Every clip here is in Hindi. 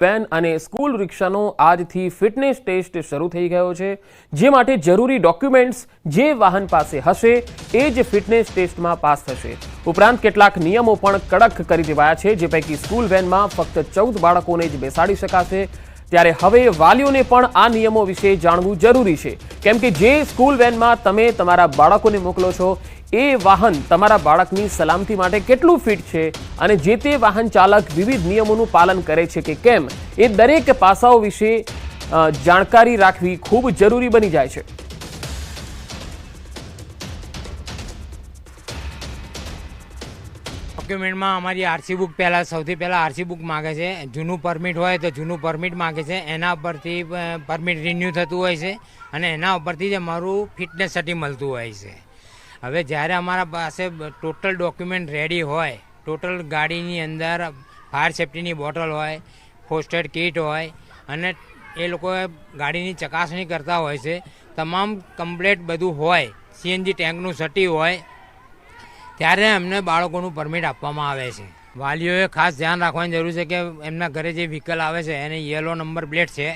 વેન અને સ્કૂલ રિક્ષાનો આજથી ફિટનેસ ટેસ્ટ શરૂ થઈ ગયો છે, જે માટે જરૂરી ડોક્યુમેન્ટ્સ જે વાહન પાસે હશે એ જ ફિટનેસ ટેસ્ટમાં પાસ થશે। ઉપરાંત કેટલાક નિયમો પણ કડક કરી દેવાયા છે, જે પૈકી સ્કૂલ વેનમાં ફક્ત 14 બાળકોને જ બેસાડી શકાશે। ત્યારે હવે વાલીઓને પણ આ નિયમો વિશે જાણવું જરૂરી છે, કેમ કે જે સ્કૂલ વેનમાં તમે તમારા બાળકોને મોકલો છો એ વાહન તમારા બાળકની સલામતી માટે કેટલું ફિટ છે અને જે તે વાહન ચાલક વિવિધ નિયમોનું પાલન કરે છે કે કેમ એ દરેક પાસાઓ વિશે જાણકારી રાખવી ખૂબ જરૂરી બની જાય છે। ડોક્યુમેન્ટમાં અમારી આરસી બુક સૌથી પહેલાં આરસી બુક માગે છે। જૂનું પરમિટ હોય તો જૂનું પરમિટ માગે છે, એના ઉપરથી પરમિટ રિન્યૂ થતું હોય છે અને એના ઉપરથી જ અમારું ફિટનેસ સર્ટિ મળતું હોય છે। હવે જ્યારે અમારા પાસે ટોટલ ડોક્યુમેન્ટ રેડી હોય, ટોટલ ગાડીની અંદર ફાયર સેફ્ટીની બોટલ હોય, ફર્સ્ટ એડ કિટ હોય અને એ લોકો ગાડીની ચકાસણી કરતા હોય છે, તમામ કમ્પ્લેટ બધું હોય, સીએનજી ટેન્કનું સર્ટિ હોય, ત્યારે એમને બાળકોનું પરમિટ આપવામાં આવે છે। વાલીઓએ ખાસ ધ્યાન રાખવાની જરૂર છે કે એમના ઘરે જે વ્હીકલ આવે છે એને યલો નંબર પ્લેટ છે,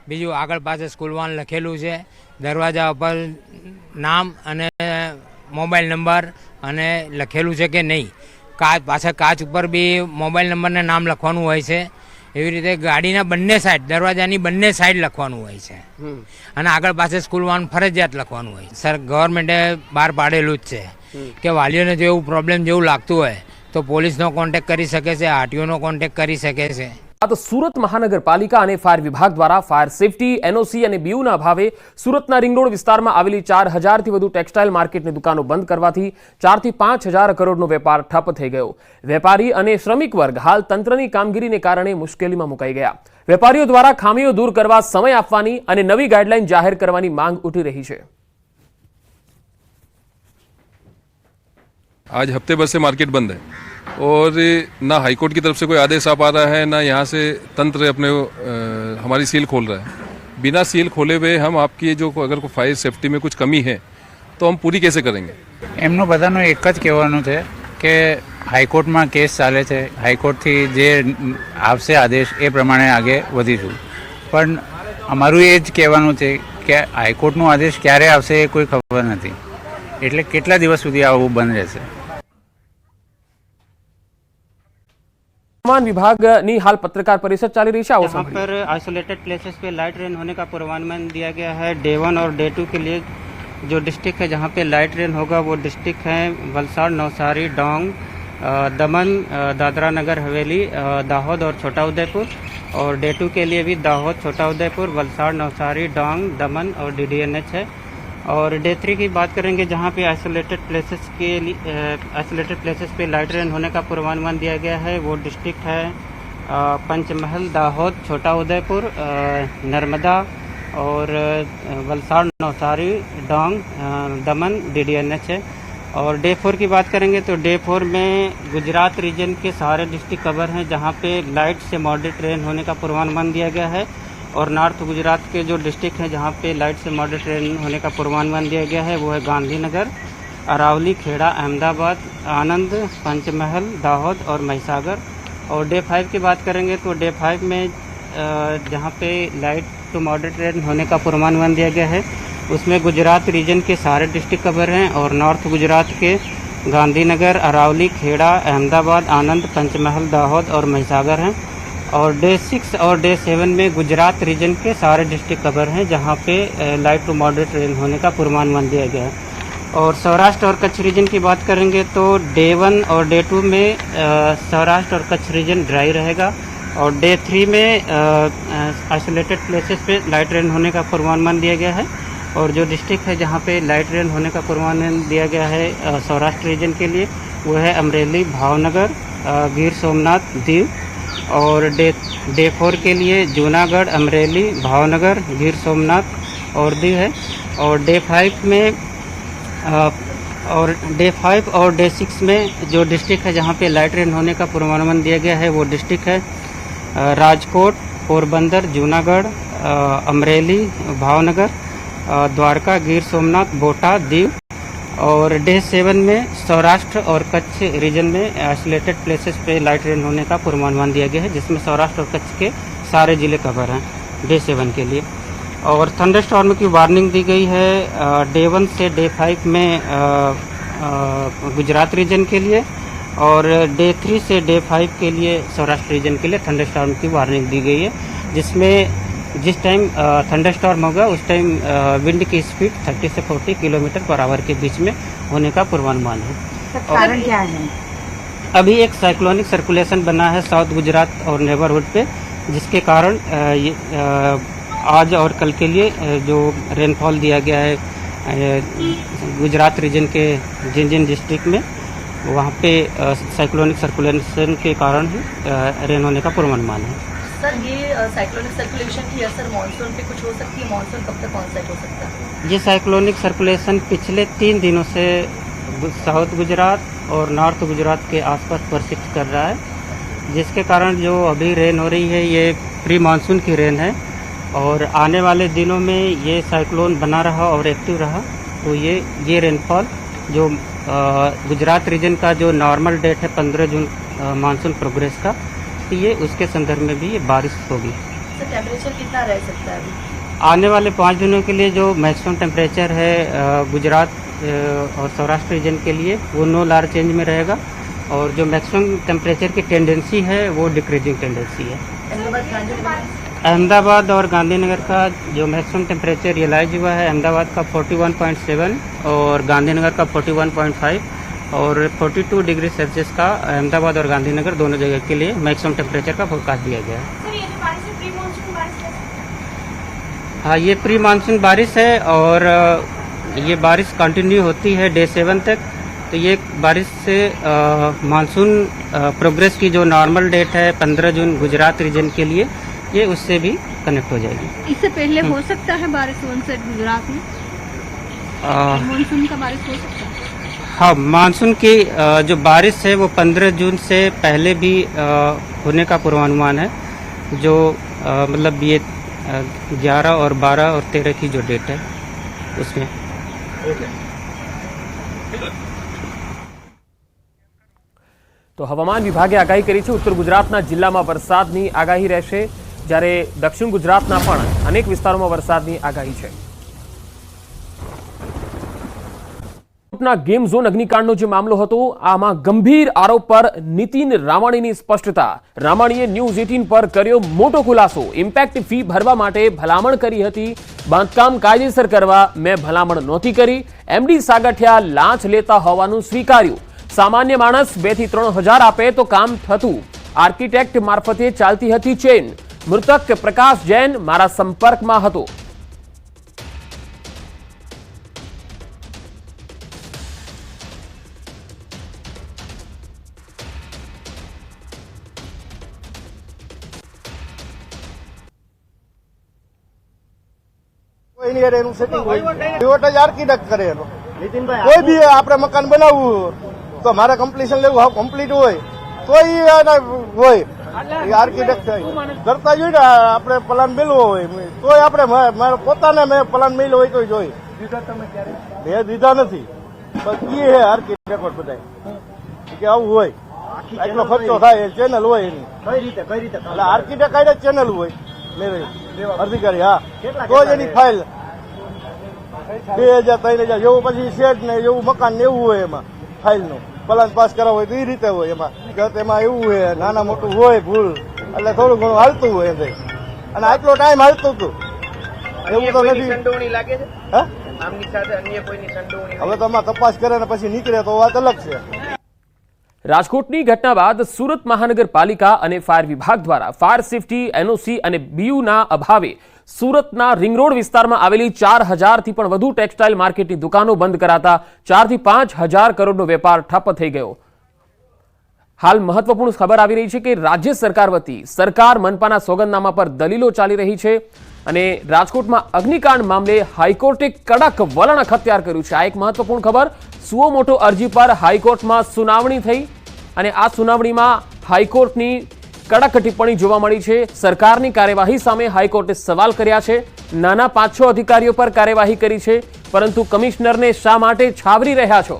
બીજું આગળ પાસે સ્કૂલ વાન લખેલું છે, દરવાજા ઉપર નામ અને મોબાઈલ નંબર અને લખેલું છે કે નહીં, પાછળ કાચ ઉપર બી મોબાઈલ નંબરને નામ લખવાનું હોય છે। એવી રીતે ગાડીના બંને સાઈડ, દરવાજાની બંને સાઈડ લખવાનું હોય છે અને આગળ પાસે સ્કૂલ વાન ફરજિયાત લખવાનું હોય। સર, ગવર્મેન્ટે બહાર પાડેલું જ છે કે વાલીઓને જો એવું પ્રોબ્લેમ જેવું લાગતું હોય તો પોલીસનો કોન્ટેક્ટ કરી શકે છે, આરટીઓનો કોન્ટેક્ટ કરી શકે છે। આ તો સુરત મહાનગરપાલિકા અને ફાયર વિભાગ દ્વારા ફાયર સેફટી, એનઓસી અને બીયુના ભાવે સુરતના રિંગ રોડ વિસ્તારમાં આવેલી 4000થી વધુ ટેક્સટાઇલ માર્કેટની દુકાનો બંધ કરવાથી 4 થી 5000 કરોડનો વેપાર ઠપ થઈ ગયો। વેપારી અને શ્રમિક વર્ગ હાલ તંત્રની કામગીરીને કારણે મુશ્કેલીમાં મુકાઈ ગયા। વેપારીઓ દ્વારા ખામીઓ દૂર કરવા સમય આપવાની અને નવી ગાઈડલાઈન જાહેર કરવાની માંગ ઉઠી રહી છે। आज हफ्ते भर से मार्केट बंद है और ना हाईकोर्ट की तरफ से कोई आदेश आ पा रहा है, ना यहाँ से तंत्र अपने हमारी सील खोल रहा है। बिना सील खोले हुए हम आपकी जो अगर कोई फायर सेफ्टी में कुछ कमी है तो हम पूरी कैसे करेंगे? એમનું બધાનું એક જ કહેવાનું છે કે હાઈકોર્ટમાં કેસ ચાલે છે, હાઈકોર્ટથી જે આવશે આદેશ એ પ્રમાણે આગે વધીશું, પણ અમારું એ જ કહેવાનું છે કે હાઈકોર્ટનો આદેશ ક્યારે આવશે એ કોઈ ખબર નથી, એટલે કેટલા દિવસ સુધી આવું બંધ રહેશે। विभाग हाल पत्रकार परिषद चल रही है। यहाँ पर आइसोलेटेड प्लेसेस पे लाइट रेन होने का पूर्वानुमान दिया गया है। डे 1 और डे 2 के लिए जो डिस्ट्रिक्ट है जहाँ पे लाइट रेन होगा वो डिस्ट्रिक्ट हैं वलसाड़, नवसारी, डोंग, दमन, दादरा नगर हवेली, दाहोद और छोटा उदयपुर। और डे 2 के लिए भी दाहोद, छोटा उदयपुर, वलसाड़, नवसारी, डोंग, दमन और DDNH है। और डे 3 की बात करेंगे जहाँ पे आइसोलेटेड प्लेसेस पे लाइट रेन होने का पूर्वानुमान दिया गया है, वो डिस्ट्रिक्ट है पंचमहल, दाहोद, छोटा उदयपुर, नर्मदा और वलसाड़, नवसारी, डोंग, दमन, DDNH है। और डे 4 की बात करेंगे तो डे 4 में गुजरात रीजन के सारे डिस्ट्रिक्ट कवर हैं जहाँ पे लाइट से मॉडरेट रेन होने का पूर्वानुमान दिया गया है। और नॉर्थ गुजरात के जो डिस्ट्रिक्ट हैं जहाँ पे लाइट से मॉडरेट रेन होने का पूर्वानुमान दिया गया है वो है गांधीनगर, अरावली, खेड़ा, अहमदाबाद, आनंद, पंचमहल, दाहोद और महिसागर। और डे 5 की बात करेंगे तो डे 5 में जहाँ पे लाइट टू मॉडरेट रेन होने का पूर्वानुमान दिया गया है उसमें गुजरात रीजन के सारे डिस्ट्रिक्ट कवर हैं और नॉर्थ गुजरात के गांधीनगर, अरावली, खेड़ा, अहमदाबाद, आनंद, पंचमहल, दाहोद और महिसागर हैं। और डे 6 और डे 7 में गुजरात रीजन के सारे डिस्ट्रिक्ट कवर हैं जहाँ पे लाइट टू मॉडरेट रेन होने का पूर्वानुमान दिया गया है। और सौराष्ट्र और कच्छ रीजन की बात करेंगे तो डे 1 और डे 2 में सौराष्ट्र और कच्छ रीजन ड्राई रहेगा और डे 3 में आइसोलेटेड प्लेसेस पे लाइट रेन होने का पूर्वानुमान दिया गया है। और जो डिस्ट्रिक्ट है जहाँ पे लाइट रेन होने का पूर्वानुमान दिया गया है सौराष्ट्र रीजन के लिए वो है अमरेली, भावनगर, गिर सोमनाथ, दीव। और डे 4 के लिए जूनागढ़, अमरेली, भावनगर, गिर सोमनाथ और दीव है। और डे 5 और डे 6 में जो डिस्ट्रिक्ट है जहाँ पे लाइट रेन होने का पूर्वानुमान दिया गया है वो डिस्ट्रिक्ट है राजकोट, पोरबंदर, जूनागढ़, अमरेली, भावनगर, द्वारका, गिर सोमनाथ, बोटाद, दीव। और डे 7 में सौराष्ट्र और कच्छ रीजन में आइसोलेटेड प्लेसेस पे लाइट रेन होने का पूर्वानुमान दिया गया है, जिसमें सौराष्ट्र और कच्छ के सारे जिले कवर हैं डे 7 के लिए। और थंडर स्टॉर्म की वार्निंग दी गई है डे 1 से डे 5 में गुजरात रीजन के लिए, और डे 3 से डे 5 के लिए सौराष्ट्र रीजन के लिए थंडर स्टॉर्म की वार्निंग दी गई है, जिसमें जिस टाइम थंडर स्टॉर्म होगा उस टाइम विंड की स्पीड 30 से 40 किलोमीटर पर आवर के बीच में होने का पूर्वानुमान है। कारण क्या है? अभी एक साइक्लोनिक सर्कुलेशन बना है साउथ गुजरात और नेबरहुड पे, जिसके कारण आज और कल के लिए जो रेनफॉल दिया गया है गुजरात रीजन के जिन डिस्ट्रिक्ट में, वहाँ पे साइक्लोनिक सर्कुलेशन के कारण ही रेन होने का पूर्वानुमान है। सर, ये साइक्लोनिक सर्कुलेशन की असर मानसून पे कुछ हो सकती है? मानसून कब तक ऑनसेट हो सकता है? ये साइक्लोनिक सर्कुलेशन पिछले 3 दिनों से साउथ गुजरात और नॉर्थ गुजरात के आसपास परसिस्ट कर रहा है, जिसके कारण जो अभी रेन हो रही है ये प्री मानसून की रेन है, और आने वाले दिनों में ये साइक्लोन बना रहा और एक्टिव रहा तो ये रेनफॉल जो गुजरात रीजन का जो नॉर्मल डेट है 15 जून मानसून प्रोग्रेस का, तो ये उसके संदर्भ में भी ये बारिश होगी। सर, टेम्परेचर कितना रह सकता है अभी? आने वाले 5 दिनों के लिए जो मैक्सिमम टेम्परेचर है गुजरात और सौराष्ट्र रीजन के लिए वो नो लार्ज चेंज में रहेगा, और जो मैक्सिमम टेम्परेचर की टेंडेंसी है वो डिक्रीजिंग टेंडेंसी है। अहमदाबाद और गांधीनगर का जो मैक्सिमम टेम्परेचर रियलाइज हुआ है, अहमदाबाद का 41.7 और गांधीनगर का 41.5 और 42 डिग्री सेल्सियस का अहमदाबाद और गांधीनगर दोनों जगह के लिए मैक्सिमम टेम्परेचर का फोरकास्ट दिया गया है। सर, ये जो बारिश है प्री मानसून बारिश है? हाँ, ये प्री मानसून बारिश है, और ये बारिश कंटिन्यू होती है डे 7 तक। तो ये बारिश से मानसून प्रोग्रेस की जो नॉर्मल डेट है 15 जून गुजरात रीजन के लिए, ये उससे भी कनेक्ट हो जाएगी। इससे पहले हो सकता है बारिश ऑनसेट गुजरात में? मानसून का बारिश हो सकता है? हाँ, मानसून की जो बारिश है वो 15 जून से पहले भी होने का पूर्वानुमान है, जो मतलब ये 11 और 12 और 13 की जो डेट है उसमें। તો હવામાન વિભાગે આગાહી કરી છે ઉત્તર ગુજરાતના જિલ્લામાં વરસાદની આગાહી રહેશે, જ્યારે દક્ષિણ ગુજરાતના પણ અનેક વિસ્તારોમાં વરસાદની આગાહી છે। ગેમ ઝોન અગ્નિકાંડનો જે મામલો હતો, આમાં ગંભીર આરોપ પર નીતિન રામાણીની સ્પષ્ટતા। રામાણીએ ન્યૂઝ 18 પર કર્યો મોટો ખુલાસો। ઇમ્પેક્ટ ફી ભરવા માટે ભલામણ કરી હતી, બાંધકામ કાયદેસર કરવા મેં ભલામણ નહોતી કરી। એમડી સાગઠિયા લાંચ લેતા હોવાનું સ્વીકાર્યું। सामान्य माणस 2 થી 3 હજાર આપે तो काम थतुं। आर्किटेक्ट मार्फते चालती हती चेन। मृतक प्रकाश जैन मारा संपर्क में हतो। कोई भी आपने मकान बनावू तो हमारा कम्प्लीशन लेवू हाउ कम्प्लीट हो तो आर्किटेक्ट करता जो आपने प्लान मेलवो हो तो आपने मारा पोताने मैं प्लान मेल्यो हो तो जोई मैं दीधा नहीं बस ये है आर्किटेक्ट बताए कि आવું હોય એટલો ખર્ચો થાય ચેનલ હોય એની કઈ રીતે એટલે આર્કિટેક્ટ કાઢે ચેનલ હોય મેરે અધિકારી હા તો જ એની ફાઇલ 2000 3000 જેવું પછી શેડ ને જેવું મકાન ને એવું હોય એમાં ફાઇલ નું પ્લાન પાસ કરાવવો હોય તો એ રીતે હોય એમાં એમાં એવું હોય નાના મોટું હોય ભૂલ એટલે થોડું ઘણું હાલતું હોય એમ અને આટલો ટાઈમ હાલતું હતું એવું તો નથી સંડોવણી લાગે છે હા આમની સાથે અન્ય કોઈની સંડોવણી હવે તો આમાં તપાસ કરે ને પછી નીકળે તો વાત અલગ છે। રાજકોટની ઘટના બાદ સુરત મહાનગરપાલિકા અને ફાયર વિભાગ દ્વારા ફાયર સેફટી એનઓસી અને બીયુના અભાવે સુરતના રિંગ રોડ વિસ્તારમાં આવેલી 4000 થી પણ વધુ ટેક્સટાઇલ માર્કેટની દુકાનો બંધ કરાતા 4 થી 5000 કરોડનો વેપાર ઠપ થઈ ગયો। હાલ મહત્વપૂર્ણ ખબર આવી રહી છે કે રાજ્ય સરકાર વતી સરકાર મનપાના સોગંદનામા પર દલીલો ચાલી રહી છે અને રાજકોટમાં અગ્નિકાંડ મામલે હાઈકોર્ટે કડક વલણ અખત્યાર કર્યું છે। આ એક મહત્વપૂર્ણ ખબર। સુઓ મોટો અરજી પર હાઈકોર્ટમાં સુનાવણી થઈ અને આ સુનાવણીમાં હાઈકોર્ટની કડક ટિપ્પણી જોવા મળી છે। સરકારની કાર્યવાહી સામે હાઈકોર્ટે સવાલ કર્યા છે। નાના 5-6 અધિકારીઓ પર કાર્યવાહી કરી છે। પરંતુ કમિશનરને શા માટે છાવરી રહ્યા છો?